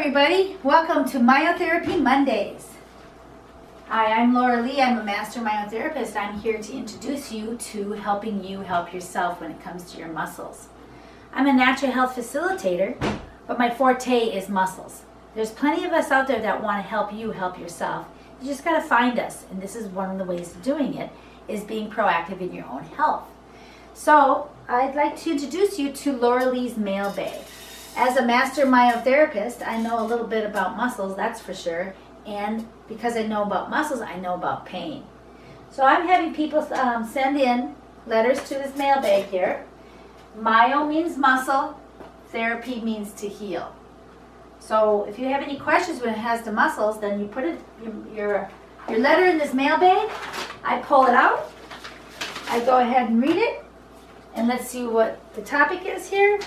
everybody. Welcome to Myotherapy Mondays. Hi, I'm Laura Lee. I'm a master myotherapist. I'm here to introduce you to helping you help yourself when it comes to your muscles. I'm a natural health facilitator, but my forte is muscles. There's plenty of us out there that want to help you help yourself. You just got to find us, and this is one of the ways of doing it, is being proactive in your own health. So I'd like to introduce you to Laura Lee's Mailbag. As a master myotherapist, I know a little bit about muscles, that's for sure. And because I know about muscles, I know about pain. So I'm having people send in letters to this mailbag here. Myo means muscle, therapy means to heal. So if you have any questions when it has the muscles, then you put your letter in this mailbag. I pull it out. I go ahead and read it. And let's see what the topic is here.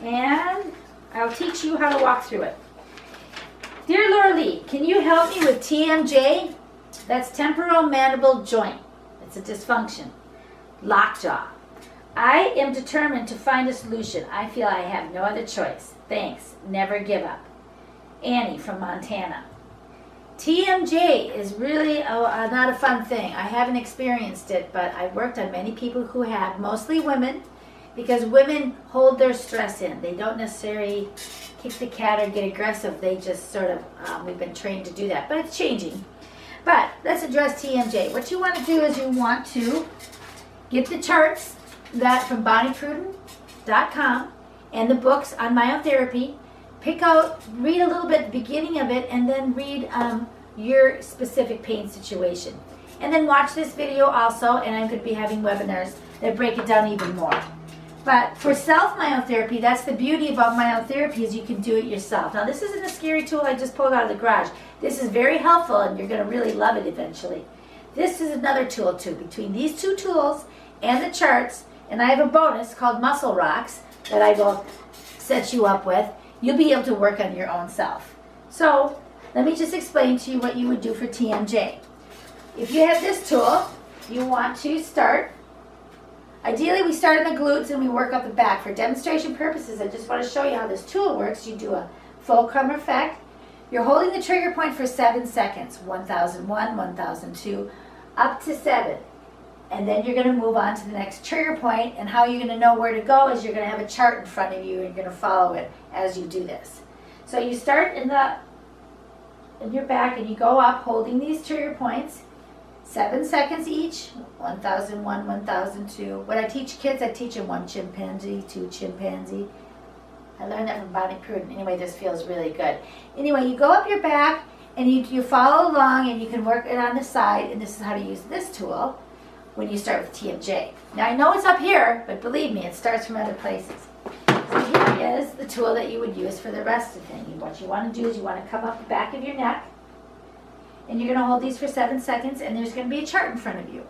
And I'll teach you how to walk through it. Dear Laura Lee, can you help me with TMJ? That's temporal mandible joint. It's a dysfunction. Lockjaw. I am determined to find a solution. I feel I have no other choice. Thanks. Never give up. Annie from Montana. TMJ is really not a fun thing. I haven't experienced it, but I've worked on many people who have, mostly women, because women hold their stress in. They don't necessarily kick the cat or get aggressive. They just sort of, we've been trained to do that, but it's changing. But let's address TMJ. What you want to do is you want to get the charts that from bonniepruden.com and the books on myotherapy. Pick out, read a little bit at the beginning of it, and then read your specific pain situation. And then watch this video also, and I'm going to be having webinars that break it down even more. But for self-myotherapy, that's the beauty about myotherapy, is you can do it yourself. Now, this isn't a scary tool I just pulled out of the garage. This is very helpful, and you're going to really love it eventually. This is another tool, too. Between these two tools and the charts, and I have a bonus called Muscle Rocks that I will set you up with, you'll be able to work on your own self. So, let me just explain to you what you would do for TMJ. If you have this tool, you want to start. Ideally, we start in the glutes and we work up the back. For demonstration purposes, I just want to show you how this tool works. You do a fulcrum effect. You're holding the trigger point for 7 seconds. 1001, 1002, up to 7. And then you're going to move on to the next trigger point, and how you're going to know where to go is you're going to have a chart in front of you, and you're going to follow it as you do this. So you start in your back, and you go up holding these trigger points, 7 seconds each, 1001, 1002. When I teach kids, I teach them 1 chimpanzee, 2 chimpanzee. I learned that from Bonnie Pruden. Anyway, this feels really good. Anyway, you go up your back, and you follow along, and you can work it on the side, and this is how to use this tool when you start with TMJ. Now, I know it's up here, but believe me, it starts from other places. So here is the tool that you would use for the rest of the thing. What you want to do is you want to come up the back of your neck, and you're going to hold these for 7 seconds, and there's going to be a chart in front of you.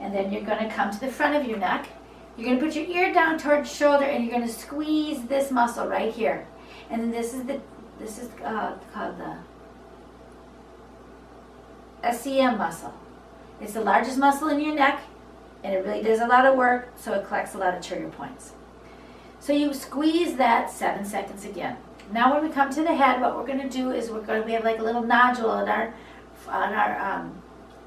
And then you're going to come to the front of your neck. You're going to put your ear down towards the shoulder, and you're going to squeeze this muscle right here. And then this is called the SCM muscle. It's the largest muscle in your neck, and it really does a lot of work, so it collects a lot of trigger points. So you squeeze that 7 seconds again. Now when we come to the head, what we're going to do is we have like a little nodule on our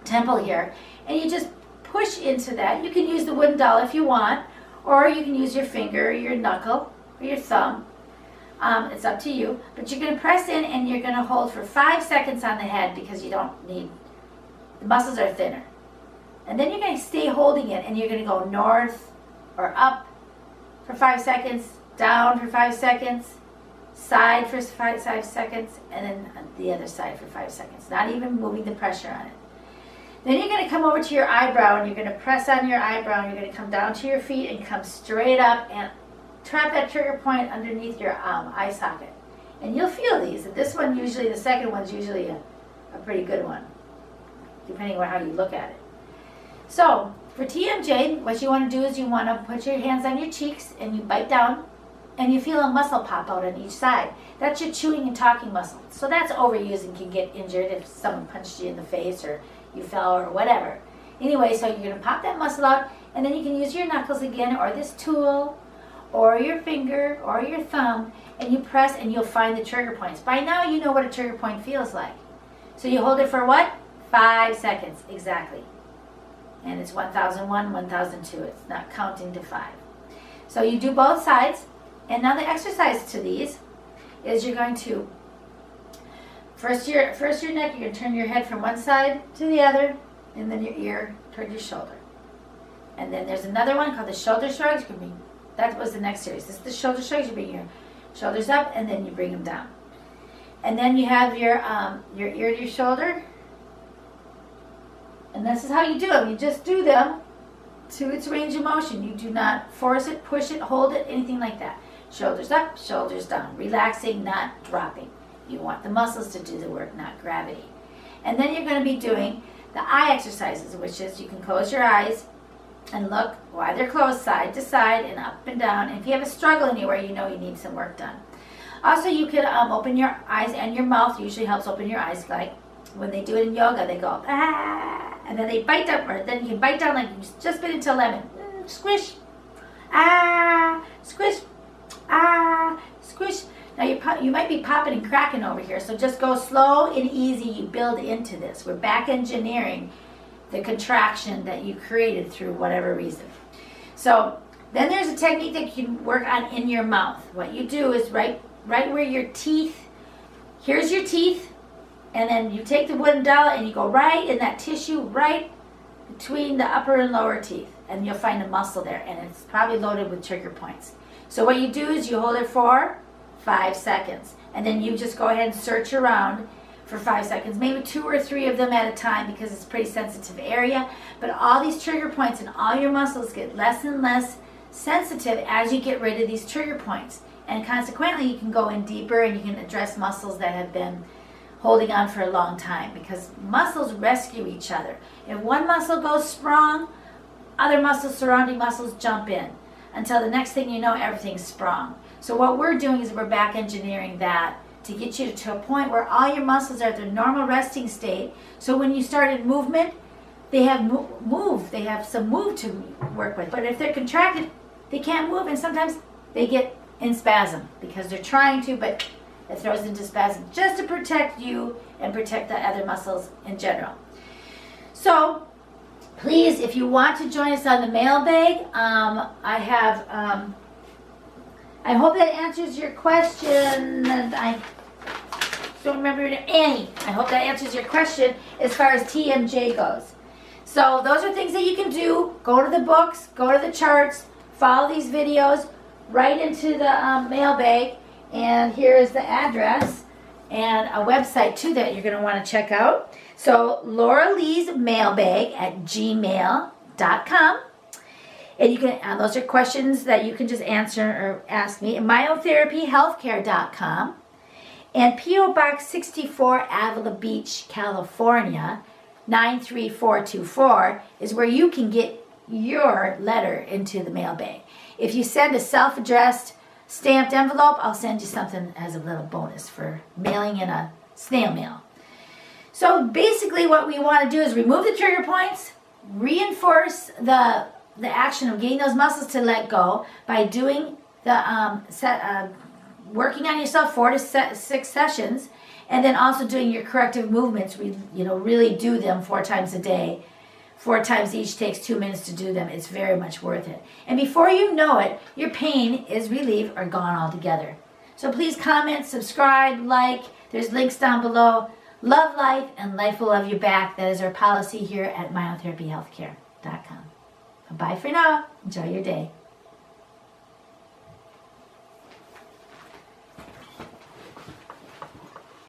temple here, and you just push into that. You can use the wooden doll if you want, or you can use your finger, or your knuckle, or your thumb. It's up to you. But you're going to press in, and you're going to hold for 5 seconds on the head, because you don't need, the muscles are thinner. And then you're going to stay holding it, and you're going to go north or up for 5 seconds, down for 5 seconds, side for 5 seconds, and then the other side for 5 seconds. Not even moving the pressure on it. Then you're going to come over to your eyebrow, and you're going to press on your eyebrow, and you're going to come down to your feet and come straight up and trap that trigger point underneath your eye socket. And you'll feel these. This one usually, the second one's usually a pretty good one, depending on how you look at it. So, for TMJ, what you want to do is you want to put your hands on your cheeks, and you bite down, and you feel a muscle pop out on each side. That's your chewing and talking muscle. So that's overused and can get injured if someone punched you in the face or you fell or whatever. Anyway, so you're going to pop that muscle out, and then you can use your knuckles again, or this tool, or your finger or your thumb, and you press and you'll find the trigger points. By now you know what a trigger point feels like. So you hold it for what? 5 seconds, exactly. And it's 1001, 1002. It's not counting to 5. So you do both sides. And now the exercise to these is you're going to, first your neck, you're going to turn your head from one side to the other, and then your ear toward your shoulder. And then there's another one called the shoulder shrugs. That was the next series. This is the shoulder shrugs. You bring your shoulders up, and then you bring them down. And then you have your ear to your shoulder. And this is how you do them. You just do them to its range of motion. You do not force it, push it, hold it, anything like that. Shoulders up, shoulders down. Relaxing, not dropping. You want the muscles to do the work, not gravity. And then you're going to be doing the eye exercises, which is you can close your eyes and look while they're closed side to side and up and down. And if you have a struggle anywhere, you know you need some work done. Also, you could open your eyes and your mouth. Usually helps open your eyes. Like when they do it in yoga, they go, ah, and then they bite up, or then you can bite down like you just bit into a lemon. Squish, ah, squish, ah, squish. Now you might be popping and cracking over here, so just go slow and easy. You build into this. We're back engineering the contraction that you created through whatever reason. So then there's a technique that you can work on in your mouth. What you do is right where your teeth, here's your teeth, and then you take the wooden dowel and you go right in that tissue, right between the upper and lower teeth, and you'll find a muscle there, and it's probably loaded with trigger points. So what you do is you hold it for 5 seconds, and then you just go ahead and search around for 5 seconds, maybe 2 or 3 of them at a time, because it's a pretty sensitive area. But all these trigger points and all your muscles get less and less sensitive as you get rid of these trigger points, and consequently you can go in deeper and you can address muscles that have been holding on for a long time, because muscles rescue each other. If one muscle goes sprung, other muscles, surrounding muscles, jump in until the next thing you know, everything's sprung. So what we're doing is we're back engineering that to get you to a point where all your muscles are at their normal resting state. So when you start in movement, they have they have some move to work with. But if they're contracted, they can't move, and sometimes they get in spasm because they're trying to, but it throws into spasm just to protect you and protect the other muscles in general. So please, if you want to join us on the mailbag, I hope that answers your question. I don't remember Annie. I hope that answers your question as far as TMJ goes. So those are things that you can do. Go to the books, go to the charts, follow these videos, write into the mailbag, and here is the address and a website too that you're going to want to check out. So Laura Lee's mailbag at gmail.com. And you can, those are questions that you can just answer or ask me. Myotherapyhealthcare.com. And P.O. Box 64, Avila Beach, California, 93424 is where you can get your letter into the mailbag. If you send a self-addressed stamped envelope, I'll send you something as a little bonus for mailing in a snail mail. So basically what we want to do is remove the trigger points, reinforce the action of getting those muscles to let go by doing the working on yourself 4 to 6 sessions, and then also doing your corrective movements. Really do them 4 times a day. 4 times each takes 2 minutes to do them. It's very much worth it. And before you know it, your pain is relieved or gone altogether. So please comment, subscribe, like. There's links down below. Love life, and life will love you back. That is our policy here at myotherapyhealthcare.com. Bye for now. Enjoy your day.